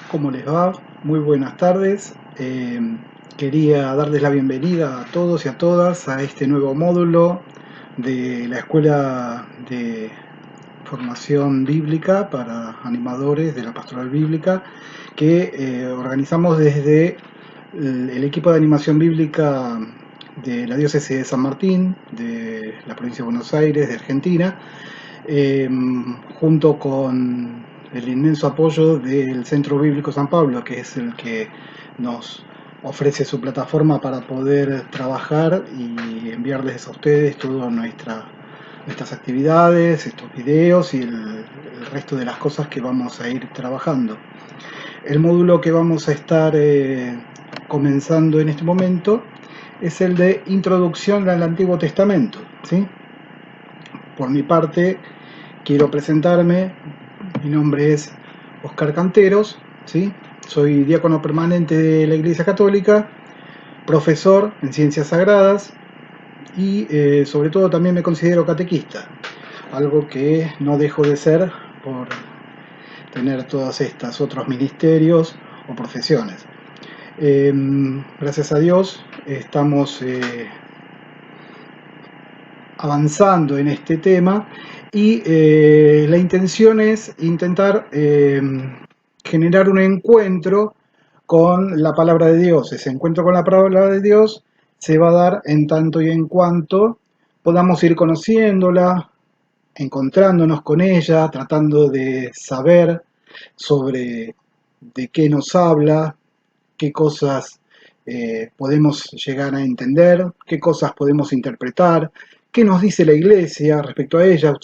¿Cómo les va? Muy buenas tardes. Quería darles la bienvenida a todos y a todas a este nuevo módulo de la Escuela de Formación Bíblica para Animadores de la Pastoral Bíblica que organizamos desde el equipo de animación bíblica de la Diócesis de San Martín, de la provincia de Buenos Aires, de Argentina, eh, junto con el inmenso apoyo del Centro Bíblico San Pablo, que es el que nos ofrece su plataforma para poder trabajar y enviarles a ustedes todas nuestras actividades, estos videos y el resto de las cosas que vamos a ir trabajando. El módulo que vamos a estar comenzando en este momento es el de Introducción al Antiguo Testamento, ¿sí? Por mi parte, quiero presentarme. Mi nombre es Oscar Canteros, ¿sí? Soy diácono permanente de la Iglesia Católica, profesor en Ciencias Sagradas y sobre todo también me considero catequista, algo que no dejo de ser por tener todos estos otros ministerios o profesiones. Gracias a Dios estamos avanzando en este tema y la intención es intentar generar un encuentro con la palabra de Dios. Ese encuentro con la palabra de Dios se va a dar en tanto y en cuanto podamos ir conociéndola, encontrándonos con ella, tratando de saber sobre de qué nos habla, qué cosas podemos llegar a entender, qué cosas podemos interpretar, qué nos dice la Iglesia respecto a ella.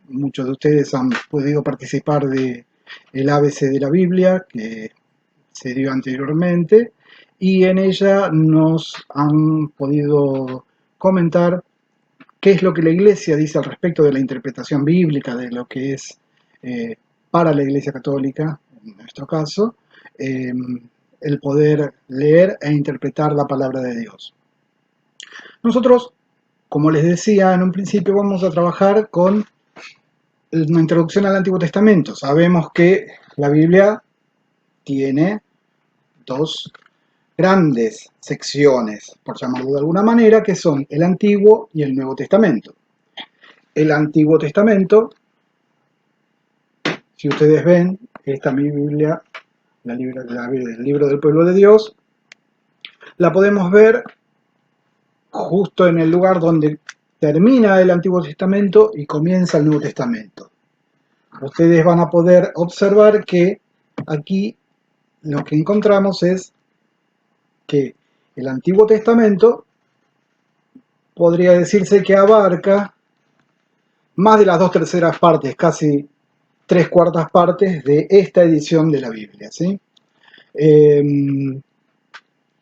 Muchos de ustedes han podido participar de el ABC de la Biblia, que se dio anteriormente, y en ella nos han podido comentar qué es lo que la Iglesia dice al respecto de la interpretación bíblica, de lo que es para la Iglesia Católica, en nuestro caso, eh, el poder leer e interpretar la palabra de Dios. Nosotros, como les decía en un principio, vamos a trabajar con una introducción al Antiguo Testamento. Sabemos que la Biblia tiene dos grandes secciones, por llamarlo de alguna manera, que son el Antiguo y el Nuevo Testamento. El Antiguo Testamento, si ustedes ven, esta mi Biblia, el libro del pueblo de Dios, la podemos ver justo en el lugar donde termina el Antiguo Testamento y comienza el Nuevo Testamento. Ustedes van a poder observar que aquí lo que encontramos es que el Antiguo Testamento podría decirse que abarca más de las 2/3 partes, casi 3/4 partes de esta edición de la Biblia, ¿sí?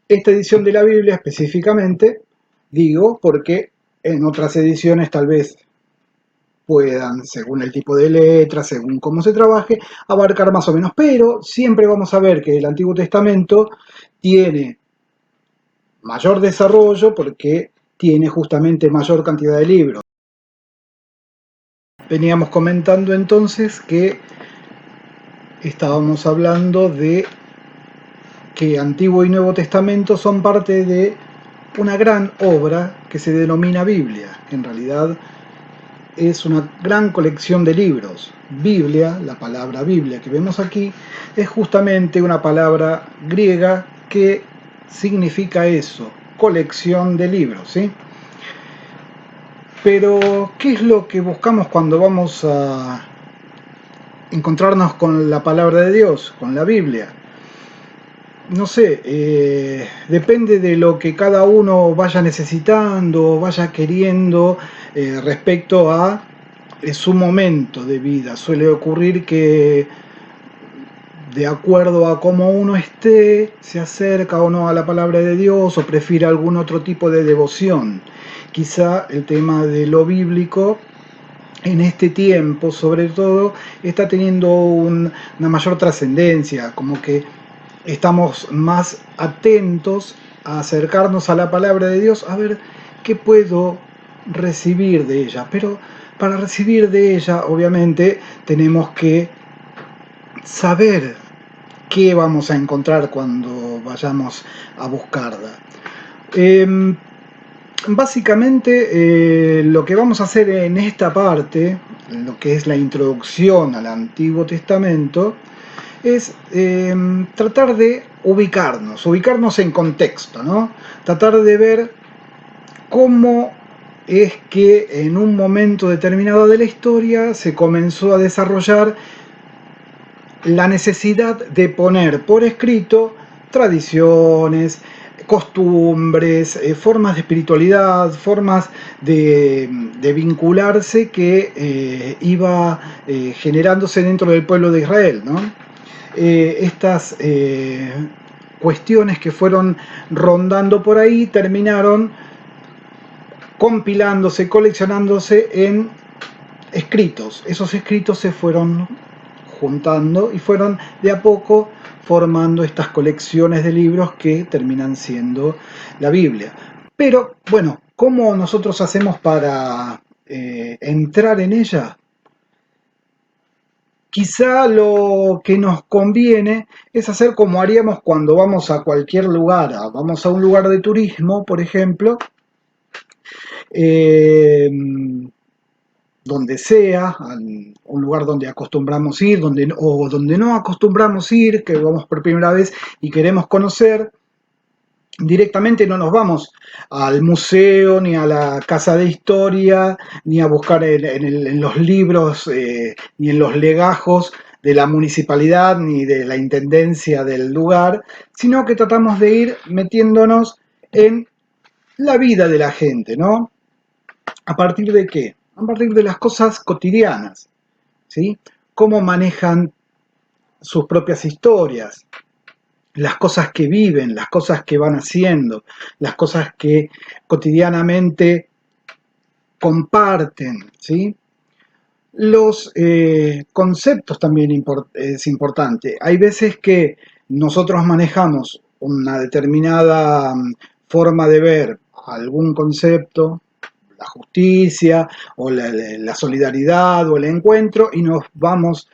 Esta edición de la Biblia específicamente, digo, porque en otras ediciones tal vez puedan, según el tipo de letra, según cómo se trabaje, abarcar más o menos, pero siempre vamos a ver que el Antiguo Testamento tiene mayor desarrollo porque tiene justamente mayor cantidad de libros. Veníamos comentando entonces que estábamos hablando de que Antiguo y Nuevo Testamento son parte de una gran obra que se denomina Biblia, que en realidad es una gran colección de libros. Biblia, la palabra Biblia que vemos aquí, es justamente una palabra griega que significa eso, colección de libros, ¿sí? Pero, ¿qué es lo que buscamos cuando vamos a encontrarnos con la palabra de Dios, con la Biblia? No sé, depende de lo que cada uno vaya necesitando, vaya queriendo respecto a su momento de vida. Suele ocurrir que de acuerdo a cómo uno esté, se acerca o no a la palabra de Dios o prefiere algún otro tipo de devoción. Quizá el tema de lo bíblico en este tiempo, sobre todo, está teniendo una mayor trascendencia, como que estamos más atentos a acercarnos a la palabra de Dios, a ver qué puedo recibir de ella. Pero para recibir de ella, obviamente, tenemos que saber qué vamos a encontrar cuando vayamos a buscarla. Básicamente lo que vamos a hacer en esta parte, lo que es la introducción al Antiguo Testamento, es tratar de ubicarnos en contexto, ¿no? Tratar de ver cómo es que en un momento determinado de la historia se comenzó a desarrollar la necesidad de poner por escrito tradiciones, costumbres, formas de espiritualidad, formas de vincularse que iba generándose dentro del pueblo de Israel, ¿no? Estas cuestiones que fueron rondando por ahí terminaron compilándose, coleccionándose en escritos. Esos escritos se fueron juntando y fueron de a poco formando estas colecciones de libros que terminan siendo la Biblia. Pero bueno, ¿cómo nosotros hacemos para entrar en ella? Quizá lo que nos conviene es hacer como haríamos cuando vamos a cualquier lugar, vamos a un lugar de turismo, por ejemplo, eh, donde sea, un lugar donde acostumbramos ir, o donde no acostumbramos ir, que vamos por primera vez y queremos conocer, directamente no nos vamos al museo, ni a la casa de historia, ni a buscar en los libros, ni en los legajos de la municipalidad, ni de la intendencia del lugar, sino que tratamos de ir metiéndonos en la vida de la gente, ¿no? ¿A partir de qué? A partir de las cosas cotidianas, ¿sí? Cómo manejan sus propias historias, las cosas que viven, las cosas que van haciendo, las cosas que cotidianamente comparten, ¿sí? Los conceptos también es importante. Hay veces que nosotros manejamos una determinada forma de ver algún concepto, la justicia o la solidaridad o el encuentro, y nos vamos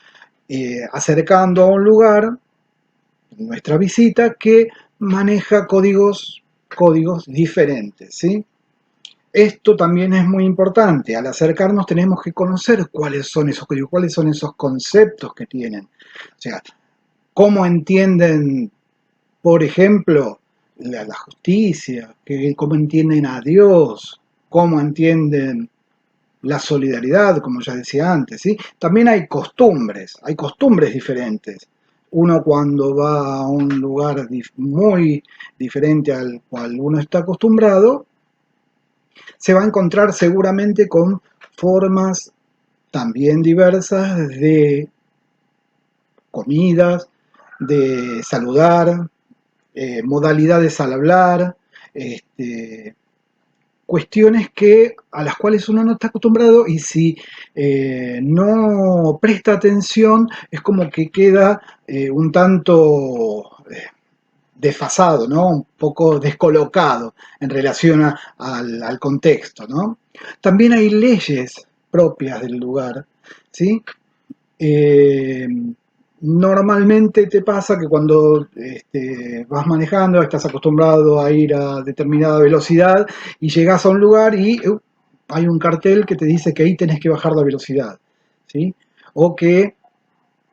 acercando a un lugar, nuestra visita, que maneja códigos diferentes, ¿sí? Esto también es muy importante. Al acercarnos tenemos que conocer cuáles son esos códigos, cuáles son esos conceptos que tienen. O sea, cómo entienden, por ejemplo, la justicia, cómo entienden a Dios, cómo entienden la solidaridad, como ya decía antes, ¿sí? También hay costumbres diferentes. Uno cuando va a un lugar muy diferente al cual uno está acostumbrado, se va a encontrar seguramente con formas también diversas de comidas, de saludar, modalidades al hablar, este, cuestiones a las cuales uno no está acostumbrado, y si no presta atención es como que queda un tanto desfasado, ¿no? Un poco descolocado en relación al contexto, ¿no? También hay leyes propias del lugar, ¿sí? Eh, Normalmente te pasa que cuando vas manejando, estás acostumbrado a ir a determinada velocidad y llegas a un lugar y hay un cartel que te dice que ahí tenés que bajar la velocidad, ¿sí? O que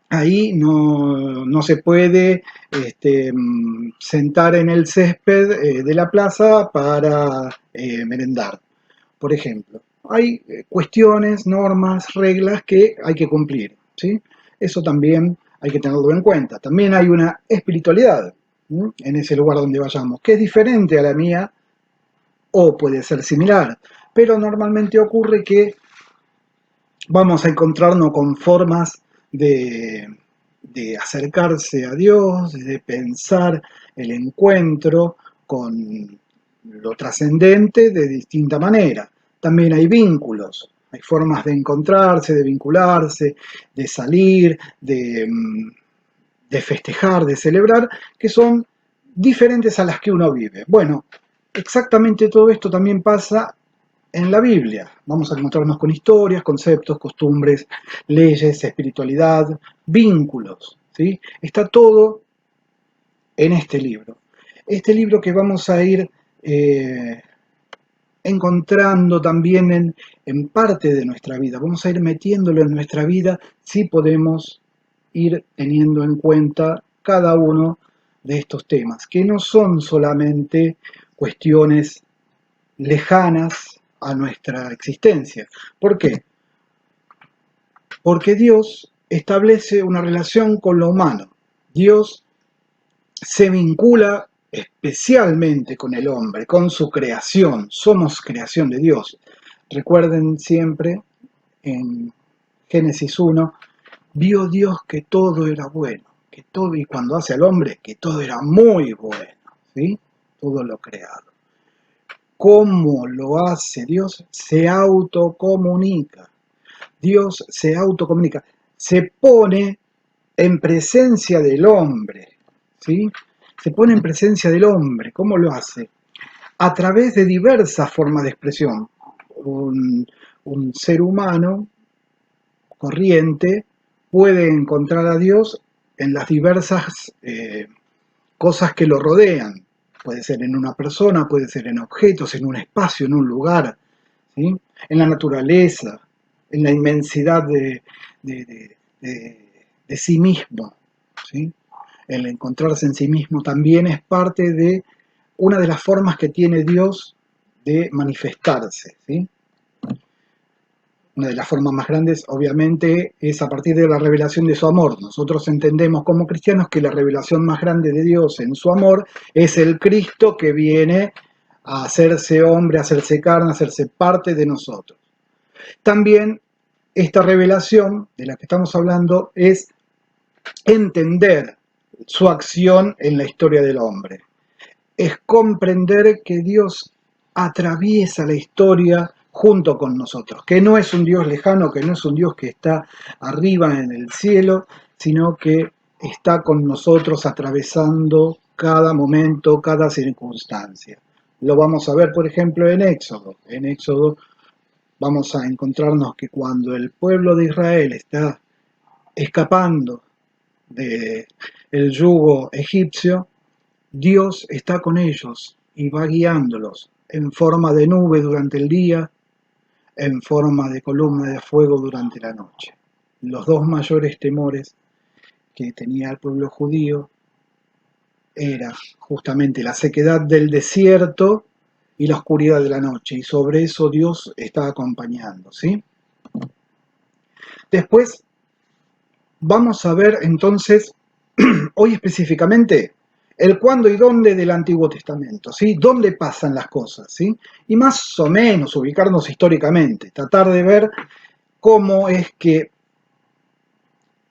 ahí no se puede sentar en el césped de la plaza para merendar, por ejemplo. Hay cuestiones, normas, reglas que hay que cumplir, ¿sí? Eso también hay que tenerlo en cuenta. También hay una espiritualidad, ¿sí?, en ese lugar donde vayamos, que es diferente a la mía o puede ser similar, pero normalmente ocurre que vamos a encontrarnos con formas de acercarse a Dios, de pensar el encuentro con lo trascendente de distinta manera. También hay vínculos, hay formas de encontrarse, de vincularse, de salir, de festejar, de celebrar, que son diferentes a las que uno vive. Bueno, exactamente todo esto también pasa en la Biblia. Vamos a encontrarnos con historias, conceptos, costumbres, leyes, espiritualidad, vínculos, ¿sí? Está todo en este libro. Este libro que vamos a ir encontrando también en parte de nuestra vida. Vamos a ir metiéndolo en nuestra vida si podemos ir teniendo en cuenta cada uno de estos temas, que no son solamente cuestiones lejanas a nuestra existencia. ¿Por qué? Porque Dios establece una relación con lo humano. Dios se vincula especialmente con el hombre, con su creación. Somos creación de Dios. Recuerden siempre en Génesis 1, vio Dios que todo era bueno, que todo, y cuando hace al hombre, que todo era muy bueno, ¿sí? Todo lo creado. ¿Cómo lo hace Dios? Se autocomunica. Dios se autocomunica, se pone en presencia del hombre, ¿sí? Se pone en presencia del hombre. ¿Cómo lo hace? A través de diversas formas de expresión. Un ser humano corriente puede encontrar a Dios en las diversas cosas que lo rodean. Puede ser en una persona, puede ser en objetos, en un espacio, en un lugar, ¿sí? En la naturaleza, en la inmensidad de sí mismo, ¿sí? El encontrarse en sí mismo también es parte de una de las formas que tiene Dios de manifestarse, ¿sí? Una de las formas más grandes, obviamente, es a partir de la revelación de su amor. Nosotros entendemos como cristianos que la revelación más grande de Dios en su amor es el Cristo que viene a hacerse hombre, a hacerse carne, a hacerse parte de nosotros. También esta revelación de la que estamos hablando es entender su acción en la historia del hombre. Es comprender que Dios atraviesa la historia junto con nosotros, que no es un Dios lejano, que no es un Dios que está arriba en el cielo, sino que está con nosotros atravesando cada momento, cada circunstancia. Lo vamos a ver, por ejemplo, en Éxodo. En Éxodo vamos a encontrarnos que cuando el pueblo de Israel está escapando del yugo egipcio, Dios está con ellos y va guiándolos en forma de nube durante el día, en forma de columna de fuego durante la noche. Los dos mayores temores que tenía el pueblo judío era justamente la sequedad del desierto y la oscuridad de la noche, y sobre eso Dios está acompañando, ¿sí? Después vamos a ver entonces, hoy específicamente, el cuándo y dónde del Antiguo Testamento, ¿sí? ¿Dónde pasan las cosas, ¿sí? Y más o menos ubicarnos históricamente, tratar de ver cómo es que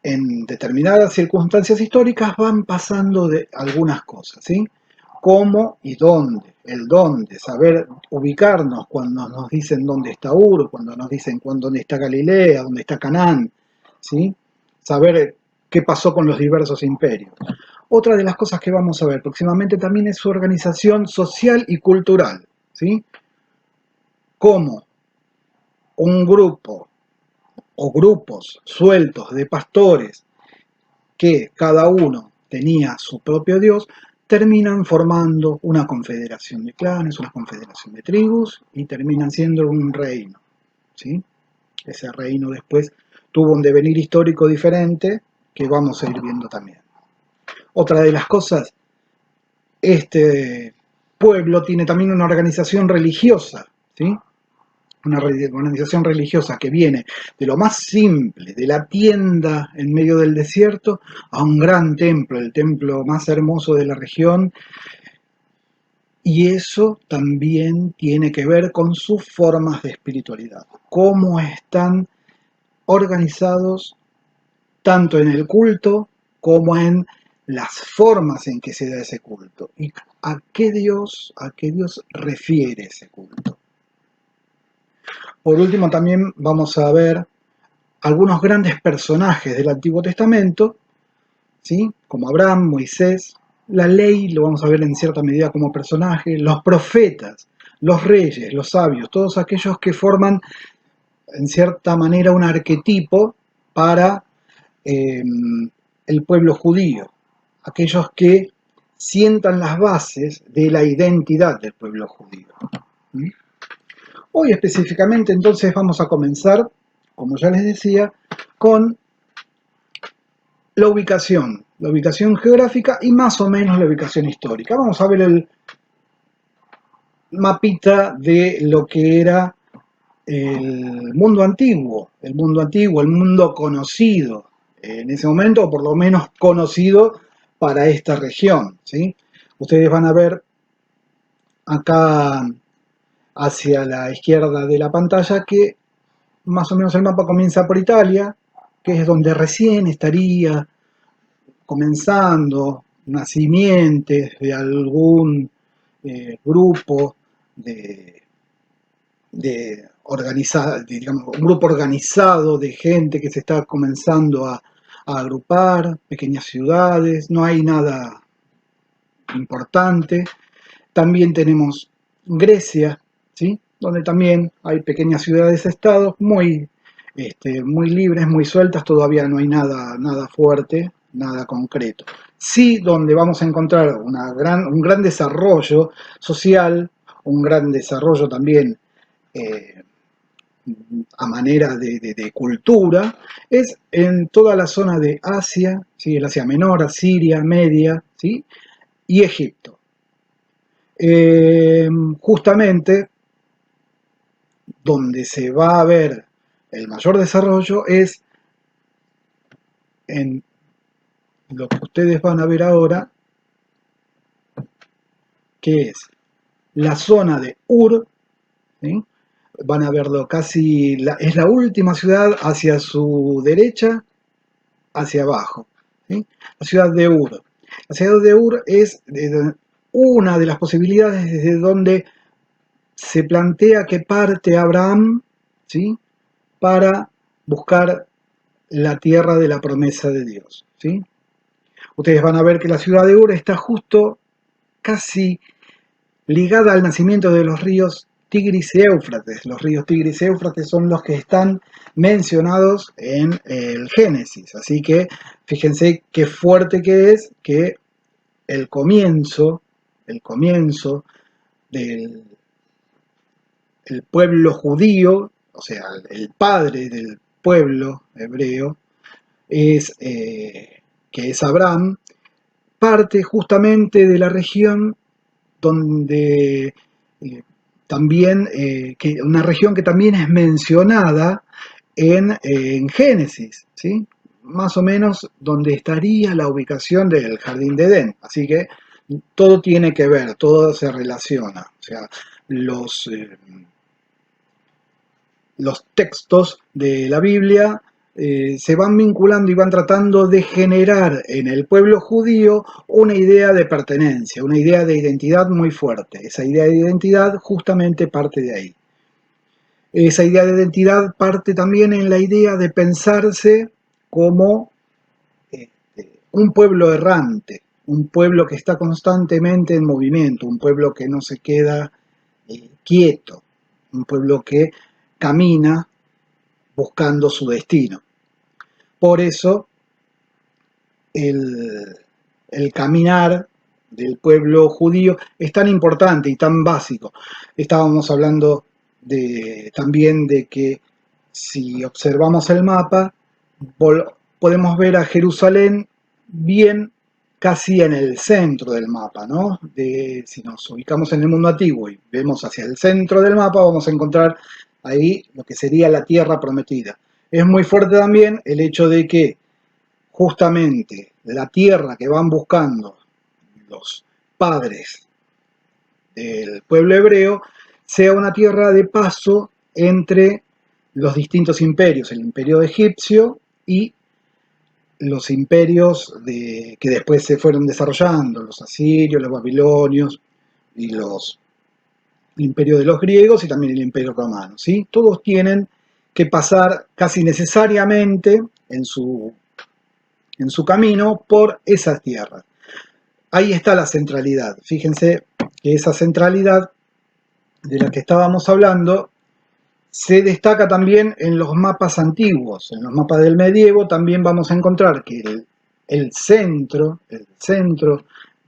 en determinadas circunstancias históricas van pasando de algunas cosas, ¿sí? Cómo y dónde, el dónde, saber ubicarnos cuando nos dicen dónde está Ur, cuando nos dicen dónde está Galilea, dónde está Canaán, ¿sí? Saber qué pasó con los diversos imperios. Otra de las cosas que vamos a ver próximamente también es su organización social y cultural, ¿sí? Cómo un grupo o grupos sueltos de pastores que cada uno tenía su propio Dios, terminan formando una confederación de clanes, una confederación de tribus y terminan siendo un reino, ¿sí? Ese reino después tuvo un devenir histórico diferente que vamos a ir viendo también. Otra de las cosas, este pueblo tiene también una organización religiosa, ¿sí? Una organización religiosa que viene de lo más simple, de la tienda en medio del desierto, a un gran templo, el templo más hermoso de la región, y eso también tiene que ver con sus formas de espiritualidad, cómo están organizados tanto en el culto como en las formas en que se da ese culto y a qué Dios refiere ese culto. Por último, también vamos a ver algunos grandes personajes del Antiguo Testamento, ¿sí? Como Abraham, Moisés, la ley lo vamos a ver en cierta medida como personaje, los profetas, los reyes, los sabios, todos aquellos que forman en cierta manera un arquetipo para el pueblo judío, aquellos que sientan las bases de la identidad del pueblo judío. ¿Mm? Hoy específicamente entonces vamos a comenzar, como ya les decía, con la ubicación geográfica y más o menos la ubicación histórica. Vamos a ver el mapita de lo que era el mundo antiguo, el mundo conocido en ese momento, o por lo menos conocido para esta región, ¿sí? Ustedes van a ver acá hacia la izquierda de la pantalla que más o menos el mapa comienza por Italia, que es donde recién estaría comenzando nacimientos de algún grupo de, digamos, un grupo organizado de gente que se está comenzando a agrupar, pequeñas ciudades, no hay nada importante. También tenemos Grecia, ¿sí? Donde también hay pequeñas ciudades-estados muy libres, muy sueltas, todavía no hay nada fuerte, nada concreto. Sí, donde vamos a encontrar un gran desarrollo social, un gran desarrollo también eh, a manera de cultura, es en toda la zona de Asia, ¿sí? El Asia Menor, Siria, Media, ¿sí? Y Egipto. Justamente donde se va a ver el mayor desarrollo es en lo que ustedes van a ver ahora, que es la zona de Ur, ¿sí? Van a verlo es la última ciudad hacia su derecha, hacia abajo, ¿sí? La ciudad de Ur. La ciudad de Ur es una de las posibilidades desde donde se plantea que parte Abraham, ¿sí? Para buscar la tierra de la promesa de Dios, ¿sí? Ustedes van a ver que la ciudad de Ur está justo casi ligada al nacimiento de los ríos Tigris y Éufrates. Los ríos Tigris y Éufrates son los que están mencionados en el Génesis. Así que fíjense qué fuerte que es que el comienzo del pueblo judío, o sea, el padre del pueblo hebreo, que es Abraham, parte justamente de la región donde una región que también es mencionada en Génesis, ¿sí? Más o menos donde estaría la ubicación del jardín de Edén. Así que todo tiene que ver, todo se relaciona. O sea, los textos de la Biblia se van vinculando y van tratando de generar en el pueblo judío una idea de pertenencia, una idea de identidad muy fuerte. Esa idea de identidad justamente parte de ahí. Esa idea de identidad parte también en la idea de pensarse como un pueblo errante, un pueblo que está constantemente en movimiento, un pueblo que no se queda quieto, un pueblo que camina buscando su destino. Por eso el caminar del pueblo judío es tan importante y tan básico. Estábamos hablando también de que si observamos el mapa, podemos ver a Jerusalén bien casi en el centro del mapa, ¿no? Si nos ubicamos en el mundo antiguo y vemos hacia el centro del mapa, vamos a encontrar ahí lo que sería la tierra prometida. Es muy fuerte también el hecho de que justamente la tierra que van buscando los padres del pueblo hebreo sea una tierra de paso entre los distintos imperios, el imperio egipcio y los imperios que después se fueron desarrollando, los asirios, los babilonios y el imperio de los griegos y también el imperio romano, ¿sí? Todos tienen que pasar casi necesariamente en su camino por esas tierras. Ahí está la centralidad. Fíjense que esa centralidad de la que estábamos hablando se destaca también en los mapas antiguos. En los mapas del medievo también vamos a encontrar que el centro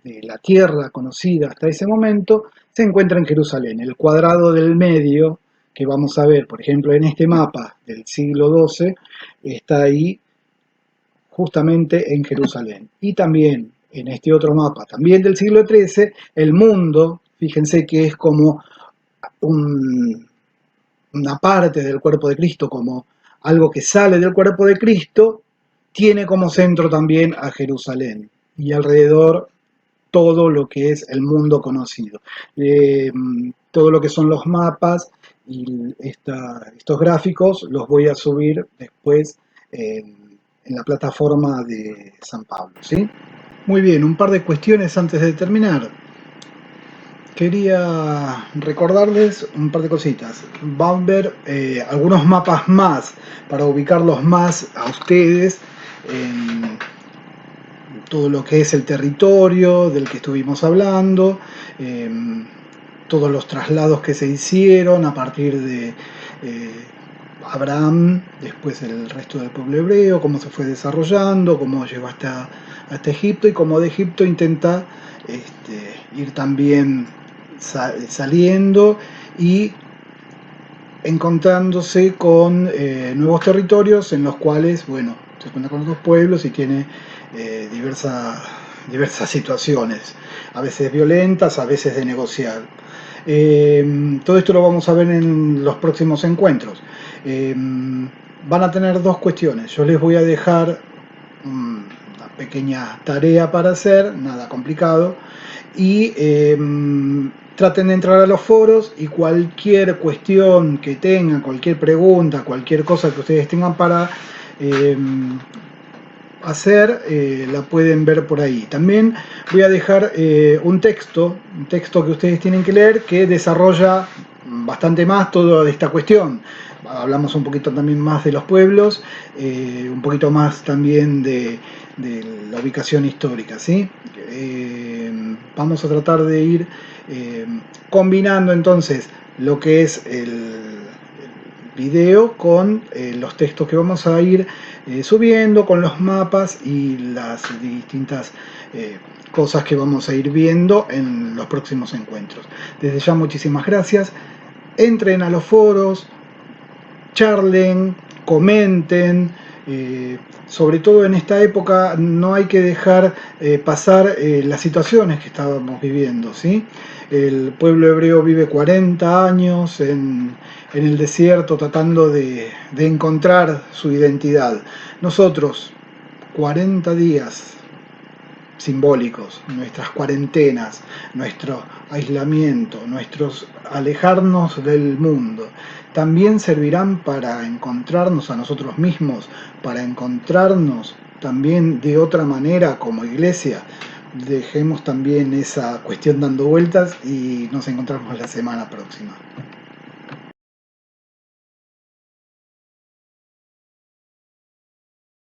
de la tierra conocida hasta ese momento se encuentra en Jerusalén. El cuadrado del medio que vamos a ver, por ejemplo, en este mapa del siglo XII, está ahí justamente en Jerusalén. Y también en este otro mapa, también del siglo XIII, el mundo, fíjense que es como una parte del cuerpo de Cristo, como algo que sale del cuerpo de Cristo, tiene como centro también a Jerusalén y alrededor todo lo que es el mundo conocido. Todo lo que son los mapas y estos gráficos los voy a subir después en la plataforma de San Pablo, ¿sí? Muy bien, un par de cuestiones antes de terminar. Quería recordarles un par de cositas. Van a ver algunos mapas más para ubicarlos más a ustedes en todo lo que es el territorio del que estuvimos hablando, eh, todos los traslados que se hicieron a partir de Abraham, después el resto del pueblo hebreo, cómo se fue desarrollando, cómo llegó hasta Egipto y cómo de Egipto intenta ir también saliendo y encontrándose con nuevos territorios en los cuales, bueno, se cuenta con otros pueblos y tiene diversas situaciones, a veces violentas, a veces de negociar. Todo esto lo vamos a ver en los próximos encuentros. Van a tener dos cuestiones. Yo les voy a dejar una pequeña tarea para hacer, nada complicado, y traten de entrar a los foros y cualquier cuestión que tengan, cualquier pregunta, cualquier cosa que ustedes tengan para hacer, la pueden ver por ahí. También voy a dejar un texto que ustedes tienen que leer que desarrolla bastante más toda esta cuestión. Hablamos un poquito también más de los pueblos, un poquito más también de la ubicación histórica, ¿sí? Vamos a tratar de ir combinando entonces lo que es el video con los textos que vamos a ir subiendo, con los mapas y las distintas cosas que vamos a ir viendo en los próximos encuentros. Desde ya muchísimas gracias. Entren a los foros, charlen, comenten. Sobre todo en esta época no hay que dejar pasar las situaciones que estábamos viviendo, ¿sí? El pueblo hebreo vive 40 años en el desierto tratando de encontrar su identidad. Nosotros, 40 días simbólicos, nuestras cuarentenas, nuestro aislamiento, nuestros alejarnos del mundo, también servirán para encontrarnos a nosotros mismos, para encontrarnos también de otra manera como iglesia. Dejemos también esa cuestión dando vueltas y nos encontramos la semana próxima.